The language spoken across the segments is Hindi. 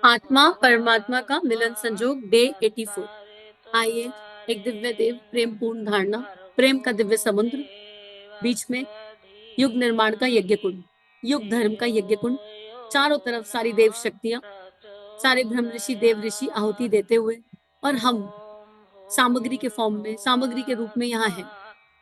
आत्मा परमात्मा का मिलन संजोग डे 84। आइए एक दिव्य देव प्रेम पूर्ण धारणा, प्रेम का दिव्य समुद्र, बीच में युग निर्माण का यज्ञ कुंड, युग धर्म का यज्ञ कुंड, चारों तरफ सारी देव शक्तियां, सारे ब्रह्म ऋषि देव ऋषि आहुति देते हुए, और हम सामग्री के फॉर्म में, सामग्री के रूप में यहाँ है।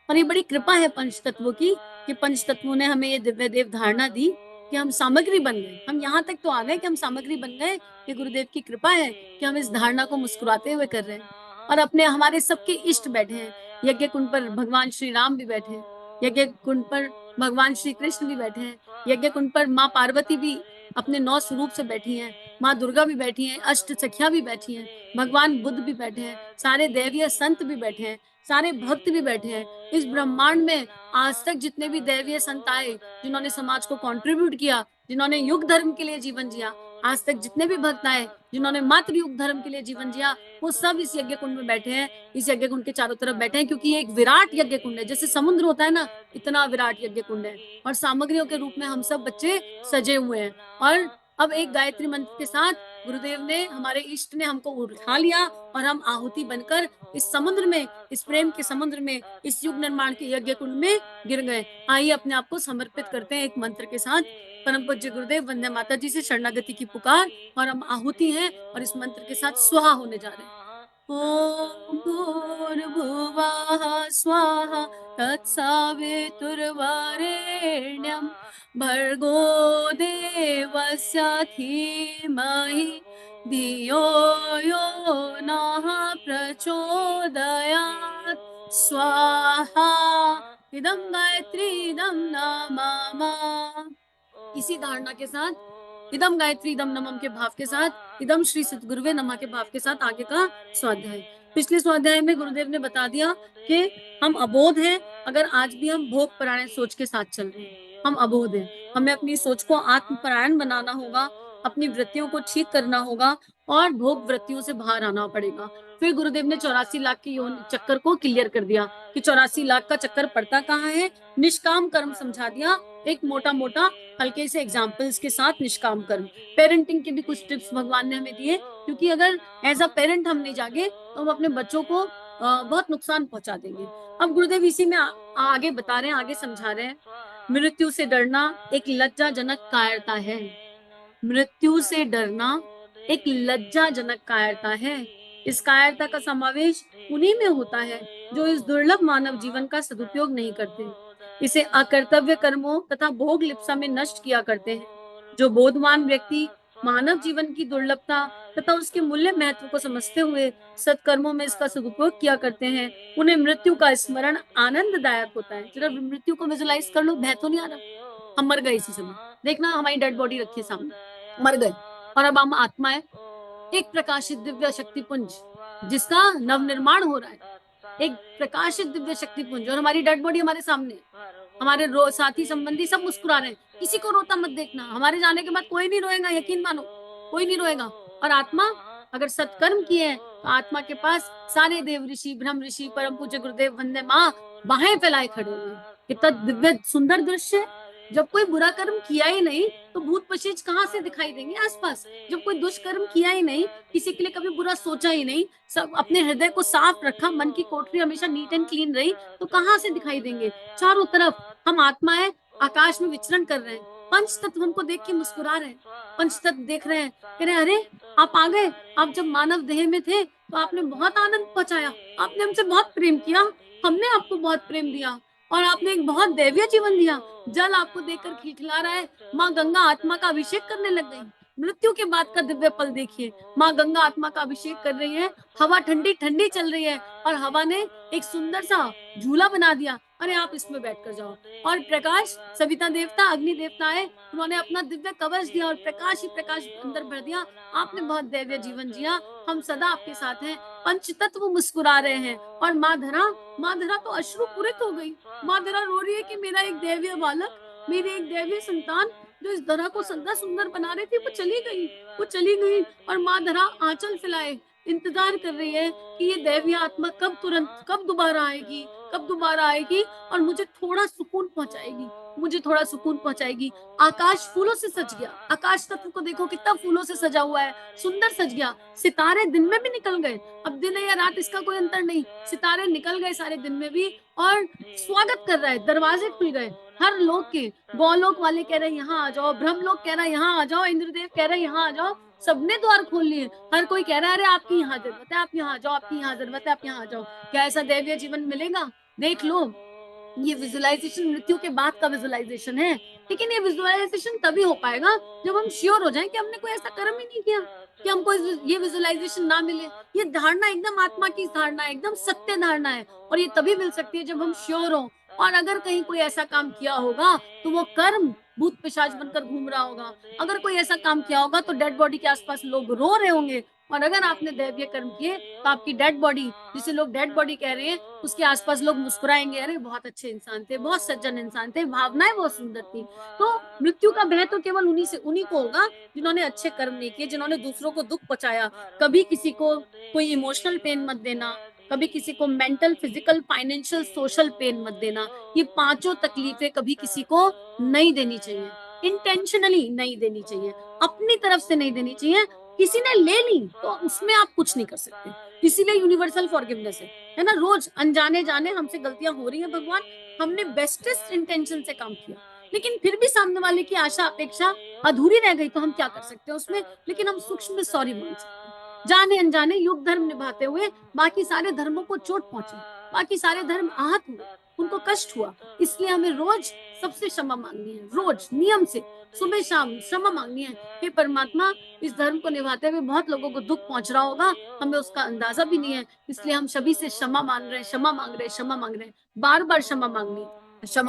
और ये बड़ी कृपा है पंच तत्वों की कि पंच तत्वों ने हमें ये दिव्य देव धारणा दी कि हम सामग्री बन गए। हम यहाँ तक तो आ गए कि हम सामग्री बन गए। ये गुरुदेव की कृपा है कि हम इस धारणा को मुस्कुराते हुए कर रहे हैं। और अपने हमारे सबके इष्ट बैठे हैं। यज्ञ कुंड पर भगवान श्री राम भी बैठे हैं, यज्ञ कुंड पर भगवान श्री कृष्ण भी बैठे हैं, यज्ञ कुंड पर माँ पार्वती भी अपने 9 स्वरूप से बैठी हैं, माँ दुर्गा भी बैठी हैं, अष्ट सखिया भी बैठी हैं, भगवान बुद्ध भी बैठे हैं, सारे दैवीय संत भी बैठे हैं, सारे भक्त भी बैठे हैं। इस ब्रह्मांड में आज तक जितने भी दैवीय संत आए, जिन्होंने समाज को कंट्रीब्यूट किया, जिन्होंने युग धर्म के लिए जीवन जिया, आज तक जितने भी भक्त आए जिन्होंने मात्र युग धर्म के लिए जीवन जिया, वो सब इस यज्ञ कुंड में बैठे हैं। इस यज्ञ कुंड के चारों तरफ बैठे हैं, क्योंकि ये एक विराट यज्ञ कुंड है। जैसे समुद्र होता है ना, इतना विराट यज्ञ कुंड है। और सामग्रियों के रूप में हम सब बच्चे सजे हुए हैं। और अब एक गायत्री मंत्र के साथ गुरुदेव ने, हमारे इष्ट ने हमको उठा लिया और हम आहुति बनकर इस समुद्र में, इस प्रेम के समुद्र में, इस युग निर्माण के यज्ञ कुंड में गिर गए। आइए अपने आप को समर्पित करते हैं एक मंत्र के साथ। परम पूज्य गुरुदेव वंदे माता जी से शरणागति की पुकार, और हम आहुति हैं और इस मंत्र के साथ स्वाहा होने जा रहे हैं। ओम भूर्भुवः स्वाहा तत्सवितुर्वरेण्यं भर्गो देवस्य धीमहि धियो यो नः प्रचोदयात् स्वाहा। इदं गायत्री इदं नमः। इसी धारणा के साथ, इदम गायत्री इदम नमम के भाव के साथ, इदम श्री सद्गुरुवे नमः के भाव के साथ आगे का स्वाध्याय। पिछले स्वाध्याय में गुरुदेव ने बता दिया कि हम अबोध हैं। अगर आज भी हम भोग परायण सोच के साथ चल रहे हैं, हम अबोध हैं। हमें अपनी सोच को आत्मपरायण बनाना होगा, अपनी वृत्तियों को ठीक करना होगा और भोग वृत्तियों से बाहर आना पड़ेगा। फिर गुरुदेव ने 84 लाख के चक्कर को क्लियर कर दिया कि 84 लाख का चक्कर पड़ता कहाँ है। निष्काम कर्म समझा दिया, एक मोटा मोटा हल्के से एग्जाम्पल्स के साथ। निष्काम कर्म, पेरेंटिंग के भी कुछ टिप्स भगवान ने हमें दिए, क्योंकि अगर एज अ पेरेंट हम नहीं जागे तो हम अपने बच्चों को बहुत नुकसान पहुंचा देंगे। अब गुरुदेव इसी में आगे बता रहे हैं, आगे समझा रहे हैं। मृत्यु से डरना एक लज्जाजनक कायरता है। मृत्यु से डरना एक लज्जाजनक कायरता है। इस कायरता का समावेश उन्हीं में होता है जो इस दुर्लभ मानव जीवन का सदुपयोग नहीं करते, इसे अकर्तव्य कर्मों तथा भोग लिप्सा में नष्ट किया करते हैं। जो बोधवान व्यक्ति मानव जीवन की दुर्लभता तथा उसके मूल्य महत्व को समझते हुए सत्कर्मों में इसका सदुपयोग किया करते हैं, उन्हें मृत्यु का स्मरण आनंददायक होता है। जरा मृत्यु को विजुलाइज कर लो, भय तो नहीं आ रहा? हम मर गए इसी समय, देखना हमारी डेड बॉडी रखी है सामने, मर गए और अब हम आत्मा है, एक प्रकाशित दिव्य शक्ति पुंज जिसका नव निर्माण हो रहा है। एक प्रकाशित दिव्य शक्ति पुंज, और हमारी डेड बॉडी हमारे सामने है। हमारे साथी संबंधी सब मुस्कुरा रहे हैं, किसी को रोता मत देखना। हमारे जाने के बाद कोई नहीं रोएगा, यकीन मानो, कोई नहीं रोएगा। और आत्मा अगर सत्कर्म किए हैं तो आत्मा के पास सारे देव ऋषि, ब्रह्म ऋषि, परम पूज्य गुरुदेव वंदे माँ बाहें फैलाए खड़े हुए। कितना दिव्य सुंदर दृश्य है। जब कोई बुरा कर्म किया ही नहीं तो भूत पशेज कहाँ से दिखाई देंगे आसपास? जब कोई दुष्कर्म किया ही नहीं, किसी के लिए कभी बुरा सोचा ही नहीं, सब अपने हृदय को साफ रखा, मन की कोठरी हमेशा नीट एंड क्लीन रही, तो कहाँ से दिखाई देंगे? चारों तरफ हम आत्मा है, आकाश में विचरण कर रहे हैं। पंच तत्व हमको देख के मुस्कुरा रहे हैं, पंच तत्व देख रहे हैं, कह रहे अरे आप आ गए। आप जब मानव देह में थे तो आपने बहुत आनंद पहुंचाया, आपने हमसे बहुत प्रेम किया, हमने आपको बहुत प्रेम दिया और आपने एक बहुत दैवीय जीवन दिया। जल आपको देखकर खिलखिला रहा है। माँ गंगा आत्मा का अभिषेक करने लग गई। मृत्यु के बाद का दिव्य पल देखिए, माँ गंगा आत्मा का अभिषेक कर रही है। हवा ठंडी ठंडी चल रही है और हवा ने एक सुंदर सा झूला बना दिया। अरे आप इसमें बैठ कर जाओ। और प्रकाश, सविता देवता, अग्नि देवता है, उन्होंने अपना दिव्य कवच दिया और प्रकाश ही प्रकाश अंदर भर दिया। आपने बहुत दैवीय जीवन जिया, हम सदा आपके साथ हैं। पंच तत्व मुस्कुरा रहे हैं और माँ धरा तो अश्रु पूरित हो गई। माँ धरा रो रही है कि मेरा एक दैवीय बालक, मेरी एक दैवीय संतान जो इस धरा को सदा सुंदर बना रही थी, वो चली गई। और माँ धरा आंचल फैलाए इंतजार कर रही है कि ये दैवीय आत्मा कब दोबारा आएगी और मुझे थोड़ा सुकून पहुंचाएगी। मुझे थोड़ा सुकून पहुंचाएगी। आकाश फूलों से सज गया, आकाश तत्व को देखो कितना फूलों से सजा हुआ है, सुंदर सज गया। सितारे दिन में भी निकल गए, अब दिन है या रात इसका कोई अंतर नहीं, सितारे निकल गए सारे दिन में भी, और स्वागत कर रहा है, दरवाजे खुल गए हर लोक के। गौलोक वाले कह रहे हैं यहाँ आ जाओ, ब्रह्मलोक कह रहा है यहाँ आ जाओ, इंद्रदेव कह रहे हैं यहाँ आ जाओ, सबने द्वार खोल लिए। हर कोई कह रहा है अरे आपकी यहाँ जरूरत है, आप यहाँ आ जाओ, आपकी यहाँ जरूरत है, आप यहाँ आ जाओ। क्या ऐसा दैवीय जीवन मिलेगा? देख लो, ये विजुअलाइजेशन मृत्यु के बाद का विजुअलाइजेशन है, लेकिन ये विजुअलाइजेशन तभी हो पाएगा जब हम श्योर हो जाएं कि हमने कोई ऐसा कर्म ही नहीं किया कि हमको ये विजुअलाइजेशन ना मिले। ये धारणा एकदम आत्मा की धारणा है, एकदम सत्य धारणा है, और ये तभी मिल सकती है जब हम श्योर हो। और अगर कहीं कोई ऐसा काम किया होगा तो वो कर्म भूत पिशाच बनकर घूम रहा होगा। अगर कोई ऐसा काम किया होगा तो डेड बॉडी के आसपास लोग रो रहे होंगे, और अगर आपने दैवीय कर्म किए तो आपकी डेड बॉडी, जिसे लोग डेड बॉडी कह रहे हैं, उसके आसपास लोग मुस्कुराएंगे, अरे बहुत अच्छे इंसान थे, बहुत सज्जन इंसान थे, भावनाएं बहुत सुंदर थी। तो मृत्यु का भय तो केवल उन्हीं को होगा जिन्होंने अच्छे कर्म नहीं किए, जिन्होंने दूसरों को दुख पहुंचाया। कभी किसी को कोई इमोशनल पेन मत देना, कभी किसी को mental, physical, financial, social pain मत देना। ये पांचों तकलीफें कभी किसी को नहीं देनी चाहिए, इंटेंशनली नहीं देनी चाहिए, अपनी तरफ से नहीं देनी चाहिए। किसी ने ले ली तो उसमें आप कुछ नहीं कर सकते, इसीलिए यूनिवर्सल फॉरगिवनेस है ना। रोज अनजाने जाने हमसे गलतियां हो रही हैं भगवान, हमने बेस्टेस्ट इंटेंशन से काम किया, लेकिन फिर भी सामने वाले की आशा अपेक्षा अधूरी रह गई तो हम क्या कर सकते हैं उसमें? लेकिन हम सूक्ष्म सॉरी मांग सकते हैं। जाने अनजाने युग धर्म निभाते हुए बाकी सारे धर्मों को चोट पहुंची, बाकी सारे धर्म आहत हुए, उनको कष्ट हुआ, इसलिए हमें रोज सबसे क्षमा मांगनी है, रोज नियम से सुबह शाम क्षमा मांगनी है। हे परमात्मा, इस धर्म को निभाते हुए बहुत लोगों को दुख पहुंच रहा होगा, हमें उसका अंदाजा भी नहीं है, इसलिए हम सभी से क्षमा मांग रहे हैं, क्षमा मांग रहे हैं, क्षमा मांग रहे हैं, बार बार क्षमा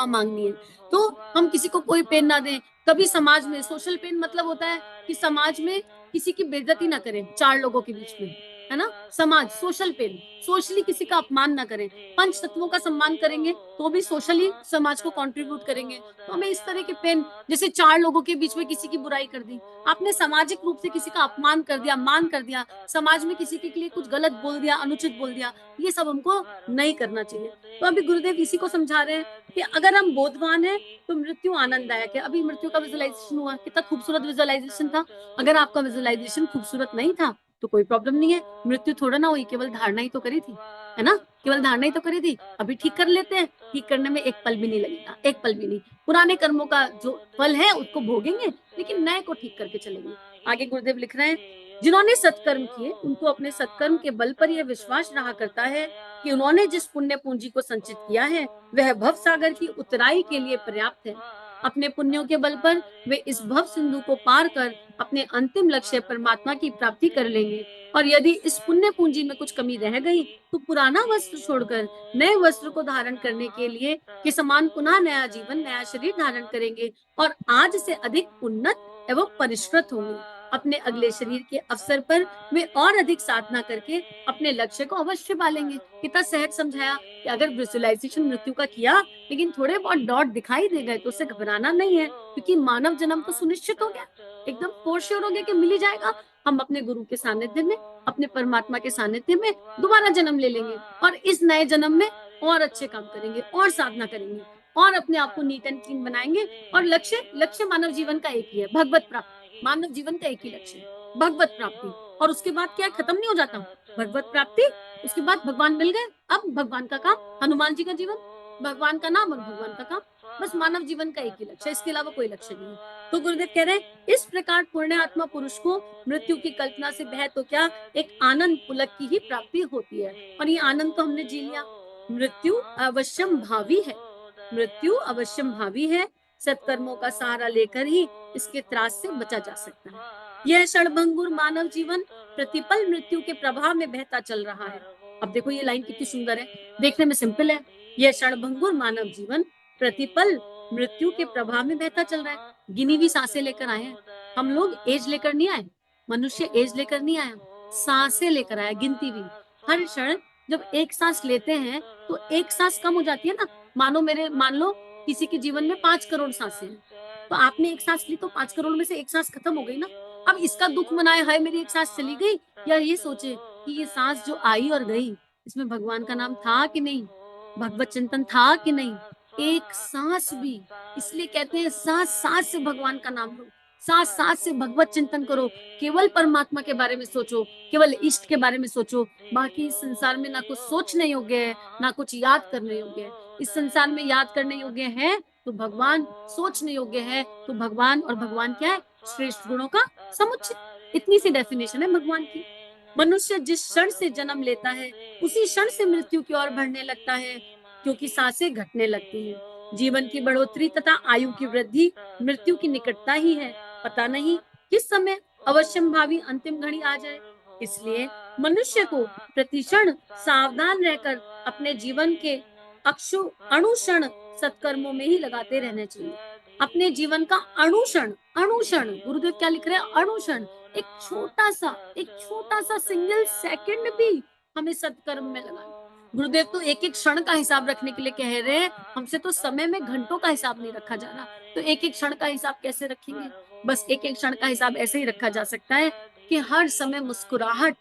मांगनी है। तो हम किसी को कोई पेन ना दें। कभी समाज में सोशल पेन मतलब होता है कि समाज में किसी की बेइज्जती ना करें, चार लोगों के बीच में, है ना। समाज सोशल पेन, सोशली किसी का अपमान ना करें। पंच तत्वों का सम्मान करेंगे तो भी सोशली समाज को कंट्रीब्यूट करेंगे। तो हमें इस तरह के पेन, जैसे चार लोगों के बीच में किसी की बुराई कर दी, आपने सामाजिक रूप से किसी का अपमान कर दिया, मान कर दिया, समाज में किसी के लिए कुछ गलत बोल दिया, अनुचित बोल दिया, ये सब हमको नहीं करना चाहिए। तो अभी गुरुदेव इसी को समझा रहे हैं कि अगर हम बोधवान हैं तो मृत्यु आनंददायक है। अभी मृत्यु का विजुअलाइजेशन हुआ, कितना खूबसूरत विजुअलाइजेशन था। अगर आपका विजुअलाइजेशन खूबसूरत नहीं था तो कोई प्रॉब्लम नहीं है, मृत्यु थोड़ा ना हुई, केवल धारणा ही तो करी थी, है ना, केवल धारणा ही तो करी थी। अभी ठीक कर लेते हैं, ठीक करने में एक पल भी नहीं लगेगा, एक पल भी नहीं। पुराने कर्मों का जो फल है उसको भोगेंगे, लेकिन नए को ठीक करके चलेंगे। आगे गुरुदेव लिख रहे हैं, जिन्होंने सत्कर्म किए उनको अपने सत्कर्म के बल पर यह विश्वास रहा करता है कि उन्होंने जिस पुण्य पूंजी को संचित किया है वह भव सागर की उतराई के लिए पर्याप्त है। अपने पुण्यों के बल पर वे इस भव सिंधु को पार कर अपने अंतिम लक्ष्य परमात्मा की प्राप्ति कर लेंगे। और यदि इस पुण्य पूंजी में कुछ कमी रह गई तो पुराना वस्त्र छोड़कर नए वस्त्र को धारण करने के लिए के समान पुनः नया जीवन, नया शरीर धारण करेंगे और आज से अधिक उन्नत एवं परिष्कृत होंगे। अपने अगले शरीर के अवसर पर वे और अधिक साधना करके अपने लक्ष्य को अवश्य पालेंगे। कितना सहज समझाया कि अगर विजुअलाइजेशन मृत्यु का किया लेकिन थोड़े बहुत डॉट दिखाई दे गए तो उससे घबराना नहीं है, क्योंकि मानव जन्म तो सुनिश्चित हो गया, एकदम फोर हो गया कि मिल ही जाएगा। हम अपने गुरु के सानिध्य में, अपने परमात्मा के सानिध्य में दोबारा जन्म ले लेंगे और इस नए जन्म में और अच्छे काम करेंगे और साधना करेंगे और अपने आप को नीट एंड क्लीन बनाएंगे। और लक्ष्य मानव जीवन का एक ही है, भगवत प्राप्ति। मानव जीवन का एक ही लक्ष्य है, भगवत प्राप्ति। और उसके बाद क्या खत्म नहीं हो जाता भगवत प्राप्ति, उसके बाद भगवान मिल गए, अब भगवान का काम, हनुमान जी का जीवन, भगवान का नाम और भगवान का काम, बस मानव जीवन का एक ही लक्ष्य, इसके अलावा कोई लक्ष्य नहीं है। तो गुरुदेव कह रहे हैं इस प्रकार पुण्य आत्मा पुरुष को मृत्यु की कल्पना से भय तो क्या, एक आनंद पुलक की ही प्राप्ति होती है। और ये आनंद तो हमने जी लिया। मृत्यु अवश्यम भावी है, मृत्यु अवश्यम भावी है। सत्कर्मों का सहारा लेकर ही इसके त्रास से बचा जा सकता है। यह क्षणभंगुर मानव जीवन प्रतिपल मृत्यु के प्रभाव में बहता चल रहा है। अब देखो ये लाइन कितनी सुंदर है, देखने में सिंपल है। यह क्षणभंगुर मानव जीवन प्रतिपल मृत्यु के प्रभाव में बहता चल रहा है। गिनी हुई सांसें लेकर आए हैं हम लोग, एज लेकर नहीं आए, मनुष्य एज लेकर नहीं आया, सांसें लेकर आया, गिनती हुई। हर क्षण जब एक सांस लेते हैं तो एक सांस कम हो जाती है ना। मान लो किसी के जीवन में 5 करोड़ सांसें हैं, तो आपने एक सांस ली तो 5 करोड़ में से एक सांस खत्म हो गई ना। अब इसका दुख मनाए, हाय मेरी एक सांस चली गई, या ये सोचे कि ये सांस जो आई और गई इसमें भगवान का नाम था कि नहीं, भगवत चिंतन था कि नहीं, एक सांस भी, इसलिए कहते हैं सांस सांस से भगवान का नाम लो, सांस सांस से भगवत चिंतन करो, केवल परमात्मा के बारे में सोचो, केवल इष्ट के बारे में सोचो। बाकी इस संसार में ना कुछ सोचने योग्य है, ना कुछ याद करने योग्य है। इस संसार में याद करने योग्य है तो भगवान, सोचने योग्य है तो भगवान, और भगवान क्या है? श्रेष्ठ गुणों का समुच्चय। इतनी सी डेफिनेशन है भगवान की। मनुष्य जिस क्षण से जन्म लेता है उसी क्षण से मृत्यु की ओर बढ़ने लगता है, क्योंकि सांसें घटने लगती हैं। जीवन की बढ़ोतरी तथा आयु की वृद्धि मृत्यु की निकटता ही है। पता नहीं किस समय अवश्यंभावी अंतिम घड़ी आ जाए। इसलिए मनुष्य को प्रतिक्षण सावधान रहकर अपने जीवन के अक्षु अणुक्षण सत्कर्मों में ही लगाते रहना चाहिए। अपने जीवन का अणुक्षण, अणुक्षण गुरुदेव क्या लिख रहे हैं? अणुक्षण, एक छोटा सा सिंगल सेकंड भी हमें सत्कर्म में लगाना। गुरुदेव तो एक एक क्षण का हिसाब रखने के लिए कह रहे हैं, हमसे तो समय में घंटों का हिसाब नहीं रखा जा रहा, तो एक एक क्षण का हिसाब कैसे रखेंगे? बस एक एक क्षण का हिसाब ऐसे ही रखा जा सकता है कि हर समय मुस्कुराहट,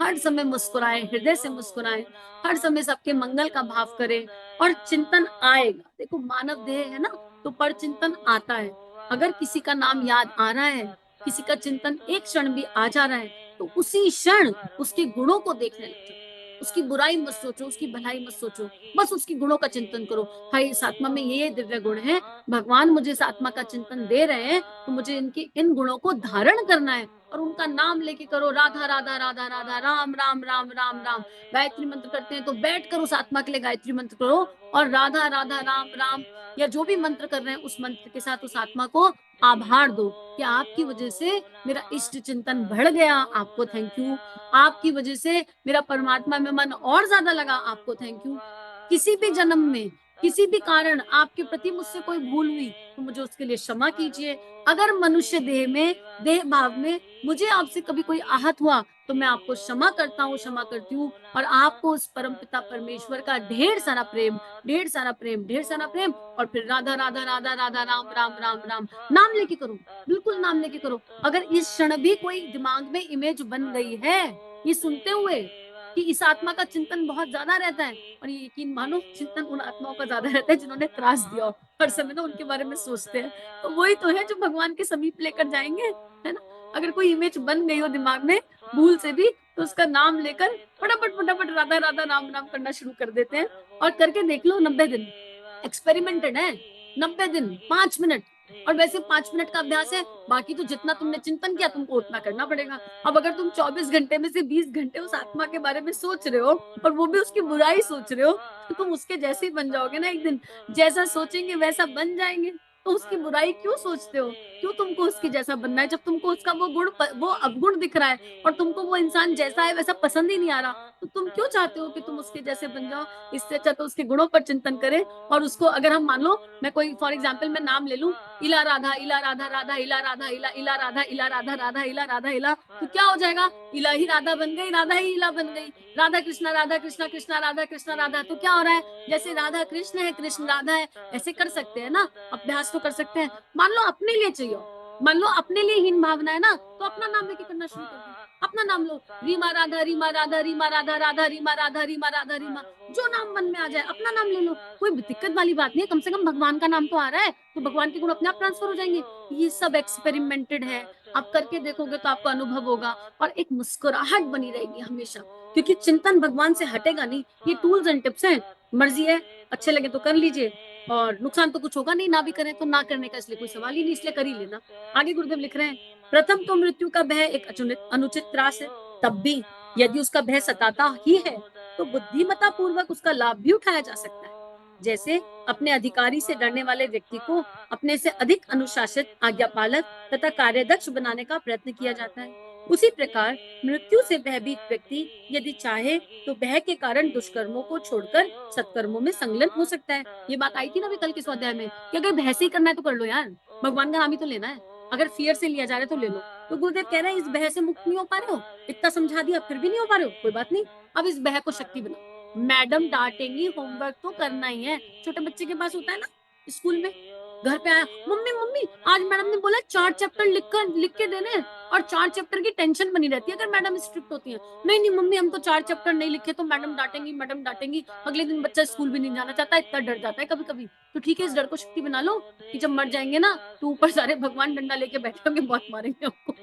हर समय मुस्कुराए, हृदय से मुस्कुराए, हर समय सबके मंगल का भाव करें, और चिंतन आएगा। देखो मानव देह है ना, तो पर चिंतन आता है। अगर किसी का नाम याद आ रहा है, किसी का चिंतन एक क्षण भी आ जा रहा है, तो उसी क्षण उसके गुणों को देखने लग जाओ। उसकी बुराई मत सोचो, उसकी भलाई मत सोचो, बस उसकी गुणों का चिंतन करो। हाय, इस आत्मा में ये दिव्य गुण है, भगवान मुझे इस आत्मा का चिंतन दे रहे हैं, तो मुझे इनके इन गुणों को धारण करना है, और उनका नाम लेके करो, राधा राधा राधा राधा, राम राम राम राम राम। गायत्री मंत्र करते हैं तो बैठकर उस आत्मा के लिए गायत्री मंत्र करो, और राधा राधा राम राम, या जो भी मंत्र कर रहे हैं उस मंत्र के साथ उस आत्मा को आभार दो कि आपकी वजह से मेरा इष्ट चिंतन बढ़ गया, आपको थैंक यू। आपकी वजह से मेरा परमात्मा में मन और ज्यादा लगा, आपको थैंक यू। किसी भी जन्म में किसी भी कारण आपके प्रति मुझसे कोई भूल हुई तो मुझे उसके लिए क्षमा कीजिए। अगर मनुष्य देह में, देह भाव में मुझे आपसे कभी कोई आहत हुआ तो मैं आपको क्षमा करता हूँ, क्षमा करती हूँ। और आपको उस परमपिता परमेश्वर का ढेर सारा प्रेम, ढेर सारा प्रेम, ढेर सारा प्रेम। और फिर राधा राधा राधा राधा, राम राम राम राम, नाम लेके करो, बिल्कुल नाम लेके करो। अगर इस क्षण भी कोई दिमाग में इमेज बन गई है ये सुनते हुए कि इस आत्मा का चिंतन बहुत ज्यादा रहता है, और ये यकीन मानो चिंतन उन आत्माओं का ज्यादा रहता है जिन्होंने त्रास दिया हो, हर समय ना उनके बारे में सोचते हैं, तो वही तो है जो भगवान के समीप लेकर जाएंगे, है ना। अगर कोई इमेज बन गई हो दिमाग में भूल से भी, तो उसका नाम लेकर फटाफट फटाफट राधा राधा राम राम करना शुरू कर देते हैं। और करके देख लो, 90 दिन एक्सपेरिमेंटेड है, 90 दिन 5 मिनट। और वैसे 5 मिनट का अभ्यास है, बाकी तो जितना तुमने चिंतन किया तुमको उतना करना पड़ेगा। अब अगर तुम 24 घंटे में से 20 घंटे उस आत्मा के बारे में सोच रहे हो, और वो भी उसकी बुराई सोच रहे हो, तो तुम उसके जैसे ही बन जाओगे ना एक दिन। जैसा सोचेंगे वैसा बन जाएंगे। तो उसकी बुराई क्यों सोचते हो? क्यों तुमको उसकी जैसा बनना है, जब तुमको उसका वो गुण, वो अवगुण दिख रहा है, और तुमको वो इंसान जैसा है वैसा पसंद ही नहीं आ रहा, तो तुम क्यों चाहते हो कि तुम उसके जैसे बन जाओ? इससे अच्छा तो उसके गुणों पर चिंतन करें। और उसको, अगर हम मान लो, मैं कोई फॉर एग्जाम्पल मैं नाम ले लूं, इला राधा इला राधा राधा इला राधा इला इला राधा इला राधा राधा इला राधा इला, तो क्या हो जाएगा? इला ही राधा बन गई, राधा ही इला बन गई। राधा कृष्णा कृष्णा राधा कृष्णा राधा, तो क्या हो रहा है? जैसे राधा कृष्ण है, कृष्ण राधा है, ऐसे कर सकते हैं ना, अभ्यास तो कर सकते हैं। मान लो अपने लिए चाहिए, मान लो अपने लिए हीन भावना है ना, तो अपना नाम लेके करना शुरू कर दो। अपना नाम लो, रीमा राधा रीमा राधा रीमा राधा राधा रीमा राधा रीमा राधा रीमा, जो नाम मन में आ जाए अपना नाम ले लो। कोई दिक्कत वाली बात नहीं है, कम से कम भगवान का नाम तो आ रहा है, तो भगवान के गुण अपने आप ट्रांसफर हो जाएंगे। ये सब एक्सपेरिमेंटेड है, आप करके देखोगे तो आपको अनुभव होगा। और एक मुस्कुराहट बनी रहेगी हमेशा, क्योंकि चिंतन भगवान से हटेगा नहीं। ये टूल्स एंड टिप्स हैं, मर्जी है, अच्छे लगे तो कर लीजिए, और नुकसान तो कुछ होगा नहीं, ना भी करें तो ना करने का इसलिए कोई सवाल ही नहीं, इसलिए कर ही लेना। आगे गुरुदेव लिख रहे हैं, प्रथम तो मृत्यु का भय एक अनुचित त्रास है, तब भी यदि उसका भय सताता ही है तो बुद्धिमत्ता पूर्वक उसका लाभ भी उठाया जा सकता है। जैसे अपने अधिकारी से डरने वाले व्यक्ति को अपने से अधिक अनुशासित, आज्ञापालक तथा कार्यदक्ष बनाने का प्रयत्न किया जाता है। उसी प्रकार मृत्यु से भयभीत व्यक्ति यदि चाहे तो भय के कारण दुष्कर्मों को छोड़कर सत्कर्मों में संलग्न हो सकता है। ये बात आई थी ना अभी कल के स्वाध्याय में, कि अगर भय से ही करना है तो कर लो यार, भगवान का नाम ही तो लेना है। अगर फियर से लिया जा रहा है तो ले लो। तो गुरुदेव कह रहे हैं इस भय से मुक्त नहीं हो पा रहे हो, इतना समझा दिया फिर भी नहीं हो पा रहे हो, कोई बात नहीं, अब इस भय को शक्ति बनाओ। मैडम डांटेंगी, होमवर्क तो करना ही है। छोटे बच्चे के पास होता है ना स्कूल में, घर पे आया, मम्मी मम्मी आज मैडम ने बोला 4 चैप्टर लिख के देने, और 4 चैप्टर की टेंशन बनी रहती है अगर मैडम स्ट्रिक्ट होती है। नहीं नहीं मम्मी, हम तो 4 चैप्टर नहीं लिखे तो मैडम डांटेंगी, मैडम डांटेंगी। अगले दिन बच्चा स्कूल भी नहीं जाना चाहता, इतना डर जाता है कभी कभी। तो ठीक है, इस डर को शक्ति बना लो कि जब मर जाएंगे ना तो ऊपर सारे भगवान डंडा लेके बैठे होंगे, बहुत मारेंगे हमको।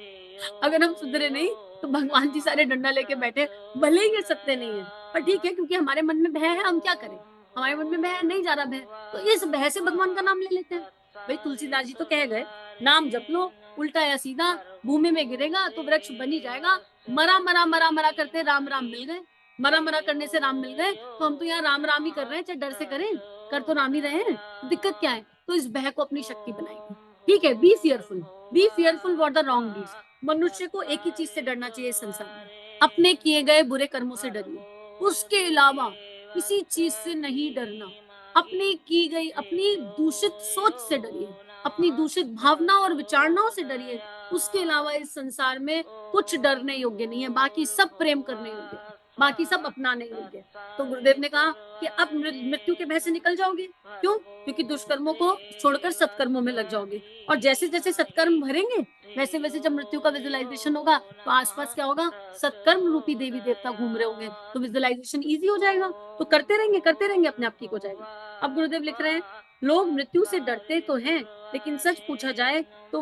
अगर हम सुधरे नहीं तो भगवान जी सारे डंडा लेके बैठे, भले ही ये सत्य नहीं है पर ठीक है, क्योंकि हमारे मन में भय है, हम क्या करें, हमारे मन में भय नहीं जा रहा भय, तो इस भय से भगवान का नाम ले लेते हैं। भाई तुलसीदास जी तो कह गए, नाम जप लो, उल्टा या सीधा भूमि में गिरेगा तो वृक्ष बन ही जाएगा। मरा मरा मरा मरा करते राम राम मिल गए, मरा मरा करने से राम मिल गए, तो हम तो यहाँ राम राम ही कर रहे हैं, चाहे डर से करें, कर तो राम ही रहे हैं, दिक्कत क्या है। तो इस भय को अपनी शक्ति बनाएंगे, ठीक है। B fearful for the wrong deeds. मनुष्य को एक ही चीज से डरना चाहिए इस संसार में, अपने किए गए बुरे कर्मों से डरिए, उसके अलावा किसी चीज से नहीं डरना। अपनी की गई अपनी दूषित सोच से डरिए, अपनी दूषित भावना और विचारणाओं से डरिए, उसके अलावा इस संसार में कुछ डरने योग्य नहीं है, बाकी सब प्रेम करने योग्य है, बाकी सब अपनाने योग्य है। तो गुरुदेव ने कहा कि अब मृत्यु के भय से निकल जाओगे, क्यों? क्योंकि दुष्कर्मों को छोड़कर सत्कर्मों में लग जाओगे, और जैसे जैसे सत्कर्म भरेंगे वैसे वैसे जब मृत्यु का विजुअलाइजेशन होगा तो आसपास क्या होगा, सत्कर्म रूपी देवी देवता घूम रहे होंगे, तो विजुअलाइजेशन इजी हो जाएगा, तो करते रहेंगे अपने आप ठीक हो जाएगा। अब गुरुदेव लिख रहे हैं, लोग मृत्यु से डरते तो हैं, लेकिन सच पूछा जाए तो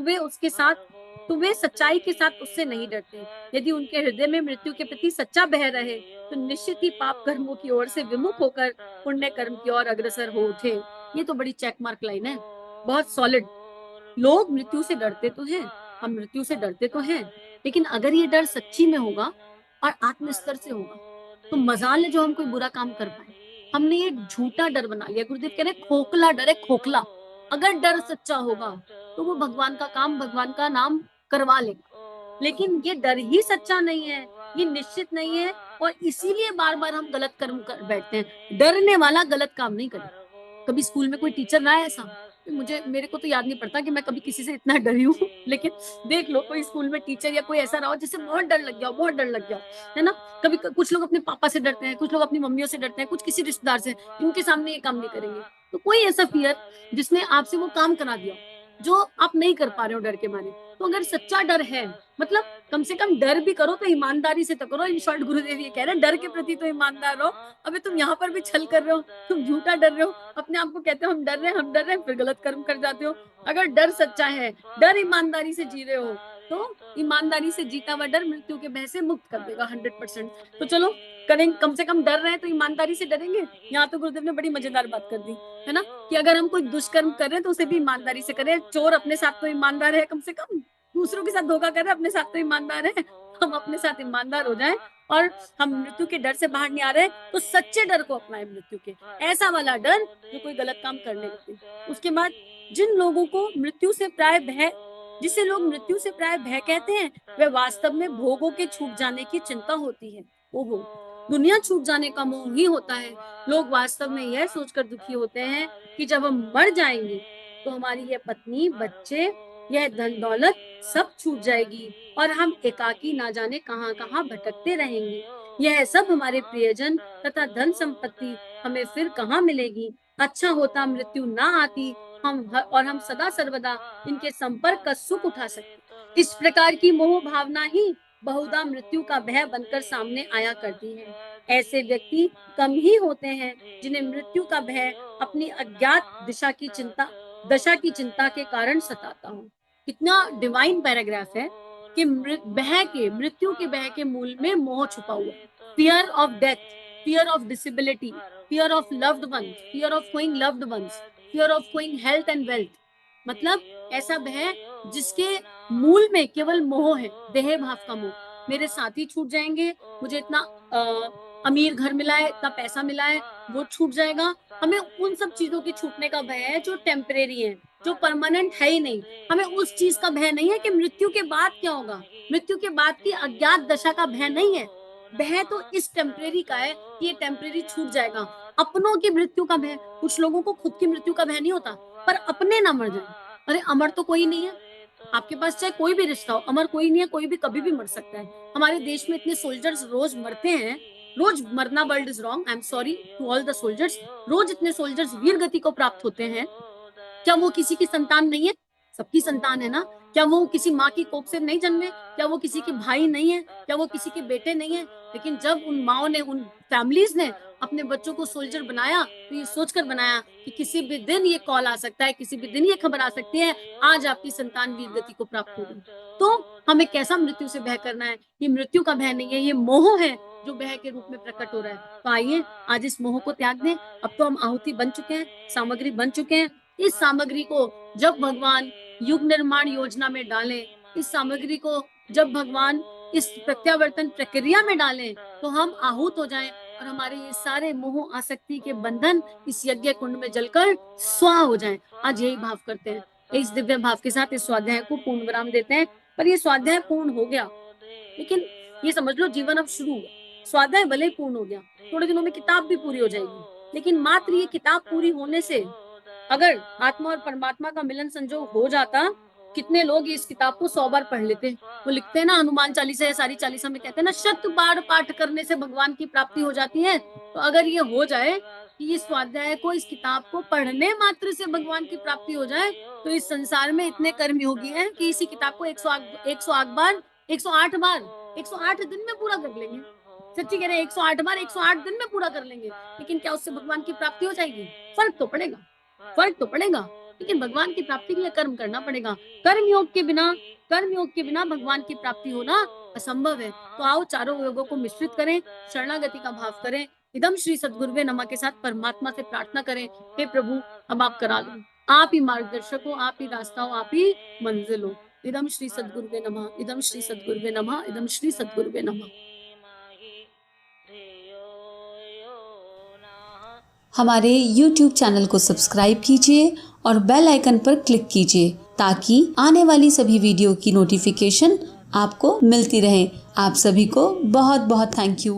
वे सच्चाई के साथ उससे नहीं डरते। यदि उनके हृदय में मृत्यु के प्रति सच्चा भय रहे तो निश्चित ही पाप कर्मों की ओर से विमुख होकर पुण्य कर्म की ओर अग्रसर हो उठे। ये तो बड़ी चेक मार्क लाइन है, बहुत सॉलिड। लोग मृत्यु से डरते तो हैं, हम मृत्यु से डरते तो हैं, लेकिन अगर ये डर सच्ची में होगा और आत्म स्तर से होगा तो मजाल है जो हम कोई बुरा काम कर पाए। हमने ये झूठा डर बना लिया, गुरुदेव कह रहे खोखला डर है, खोखला। अगर डर सच्चा होगा तो वो भगवान का काम, भगवान का नाम करवा लेगा, लेकिन ये डर ही सच्चा नहीं है, ये निश्चित नहीं है, और इसीलिए बार बार हम गलत कर्म कर बैठते हैं। डरने वाला गलत काम नहीं करे। कभी स्कूल में कोई टीचर रहा है ऐसा? मेरे को तो याद नहीं पड़ता कि मैं कभी किसी से इतना डरी हूँ, लेकिन देख लो कोई स्कूल में टीचर या कोई ऐसा रहा हो जिससे बहुत डर लग गया, बहुत डर लग गया, है ना। कभी कुछ लोग अपने पापा से डरते हैं, कुछ लोग अपनी मम्मियों से डरते हैं, कुछ किसी रिश्तेदार से, इनके सामने ये काम नहीं करेंगे। तो कोई ऐसा फियर जिसने आपसे वो काम करा दिया जो आप नहीं कर पा रहे हो डर के मारे, तो अगर सच्चा डर है, मतलब कम से कम डर भी करो तो ईमानदारी से तो करो। इन शॉर्ट गुरुदेव ये कह रहे हैं, डर के प्रति तो ईमानदार रहो। अबे तुम यहाँ पर भी छल कर रहे हो, तुम झूठा डर रहे हो, अपने आप को कहते हो हम डर रहे हैं, फिर गलत कर्म कर जाते हो। अगर डर सच्चा है, डर ईमानदारी से जी रहे हो, तो ईमानदारी से जीता हुआ डर मृत्यु के भय से मुक्त कर देगा 100%। तो चलो करें, कम से कम डर रहे हैं तो ईमानदारी से डरेंगे। यहाँ तो गुरुदेव ने बड़ी मजेदार बात कर दी, है ना, कि अगर हम कोई दुष्कर्म कर रहे हैं तो उसे भी ईमानदारी से करें। चोर अपने साथ तो ईमानदार है, कम से कम दूसरों के साथ धोखा कर रहे हैं, अपने साथ तो ईमानदार है। हम अपने साथ ईमानदार हो जाएं, और हम मृत्यु के डर से बाहर नहीं आ रहे तो सच्चे डर को अपनाएं, मृत्यु के ऐसा वाला डर जो कोई गलत काम करने लगते। उसके बाद जिन लोगों को मृत्यु से प्राय भय, जिसे लोग मृत्यु से प्राय भय कहते हैं, वे वास्तव में भोगों के छूट जाने की चिंता होती है। ओहो, दुनिया छूट जाने का मोह ही होता है। लोग वास्तव में यह सोचकर दुखी होते हैं कि जब हम मर जाएंगे तो हमारी यह पत्नी, बच्चे, यह धन दौलत सब छूट जाएगी और हम एकाकी ना जाने कहां कहां भटकते रहेंगे। यह सब हमारे प्रियजन तथा धन संपत्ति हमें फिर कहां मिलेगी। अच्छा होता मृत्यु ना आती, हम सदा सर्वदा इनके संपर्क का सुख उठा सकते। इस प्रकार की मोह भावना ही बहुधा मृत्यु का भय बनकर सामने आया करती है। ऐसे व्यक्ति कम ही होते हैं जिन्हें मृत्यु का भय अपनी अज्ञात दशा की चिंता के कारण सताता हो। कितना डिवाइन पैराग्राफ है कि मृत्यु के भय के मूल में मोह छुपा हुआ है। Fear of death, fear of disability, fear of loved ones, fear of going loved ones, fear of going health and wealth. मतलब ऐसा भय जिसके मूल में केवल मोह है, देह भाव का मोह। मेरे साथी छूट जाएंगे, मुझे इतना अमीर घर मिला है, इतना पैसा मिला है, वो छूट जाएगा। हमें उन सब चीजों की छूटने का भय है जो टेम्परेरी है, जो परमानेंट है ही नहीं। हमें उस चीज का भय नहीं है कि मृत्यु के बाद क्या होगा, मृत्यु के बाद की अज्ञात दशा का भय नहीं है। भय तो इस टेम्परेरी का है कि ये टेम्परेरी छूट जाएगा। अपनों की मृत्यु का भय, कुछ लोगों को खुद की मृत्यु का भय नहीं होता, पर अपने ना मर जाए। अरे अमर तो कोई नहीं है, आपके पास चाहे कोई भी रिश्ता हो, अमर कोई नहीं है, कोई भी कभी भी मर सकता है। हमारे देश में इतने सोल्जर्स रोज मरते हैं, रोज मरना world is wrong, I am sorry to all the soldiers, रोज इतने सोल्जर्स वीर गति को प्राप्त होते हैं, क्या वो किसी की संतान नहीं है? सबकी संतान है ना। क्या वो किसी माँ की कोख से नहीं जन्मे? क्या वो किसी के भाई नहीं है? क्या वो किसी के बेटे नहीं है? लेकिन जब उन माओ ने, उन फैमिलीज ने अपने बच्चों को सोल्जर बनाया, तो ये सोचकर बनाया कि किसी भी दिन ये कॉल आ सकता है, किसी भी दिन ये खबर आ सकती है, आज आपकी संतान वीर गति को प्राप्त होगी। तो हमें कैसा मृत्यु से भय करना है? ये मृत्यु का भय नहीं है, ये मोह है जो भय के रूप में प्रकट हो रहा है। तो आइए आज इस मोह को त्याग दें। अब तो हम आहुति बन चुके हैं, सामग्री बन चुके हैं। इस सामग्री को जब भगवान युग निर्माण योजना में डालें, इस सामग्री को जब भगवान इस प्रत्यावर्तन प्रक्रिया में डालें, तो हम आहूत हो जाएं और हमारे ये सारे मोह आसक्ति के बंधन इस यज्ञ कुंड में जलकर स्वाहा हो जाएं। आज यही भाव करते हैं। इस दिव्य भाव के साथ इस स्वाध्याय को पूर्ण विराम देते हैं। पर ये स्वाध्याय पूर्ण हो गया, लेकिन ये समझ लो जीवन अब शुरू हुआ। स्वाध्याय भले ही पूर्ण हो गया, थोड़े दिनों में किताब भी पूरी हो जाएगी, लेकिन मात्र ये किताब पूरी होने से अगर आत्मा और परमात्मा का मिलन संजोग हो जाता, कितने लोग इस किताब को 100 बार पढ़ लेते। वो लिखते हैं ना, हनुमान चालीसा या सारी चालीसा में कहते हैं ना, 100 बार पाठ करने से भगवान की प्राप्ति हो जाती है। तो अगर ये हो जाए कि इस स्वाध्याय को, इस किताब को पढ़ने मात्र से भगवान की प्राप्ति हो जाए, तो इस संसार में इतने कर्मयोगी हैं कि इसी किताब को 108 बार 108 दिन में पूरा कर लेंगे। सच्ची कह रहे हैं, 108 बार 108 दिन में पूरा कर लेंगे। लेकिन क्या उससे भगवान की प्राप्ति हो जाएगी? फर्क तो पड़ेगा, फर्क तो पड़ेगा, लेकिन भगवान की प्राप्ति के लिए कर्म करना पड़ेगा। कर्म योग के बिना भगवान की प्राप्ति होना असंभव है। तो आओ चारों योगों को मिश्रित करें, शरणागति का भाव करें, इदम श्री सद्गुरुवे नमः के साथ परमात्मा से प्रार्थना करें, हे प्रभु अब आप करा दो, आप ही मार्गदर्शक हो, आप ही रास्ता हो, आप ही मंजिल हो। इदम श्री सद्गुरुवे नमः, इदम श्री सद्गुरुवे नमः, इदम श्री सद्गुरुवे नमः। हमारे YouTube चैनल को सब्सक्राइब कीजिए और बेल आइकन पर क्लिक कीजिए ताकि आने वाली सभी वीडियो की नोटिफिकेशन आपको मिलती रहे। आप सभी को बहुत बहुत थैंक यू।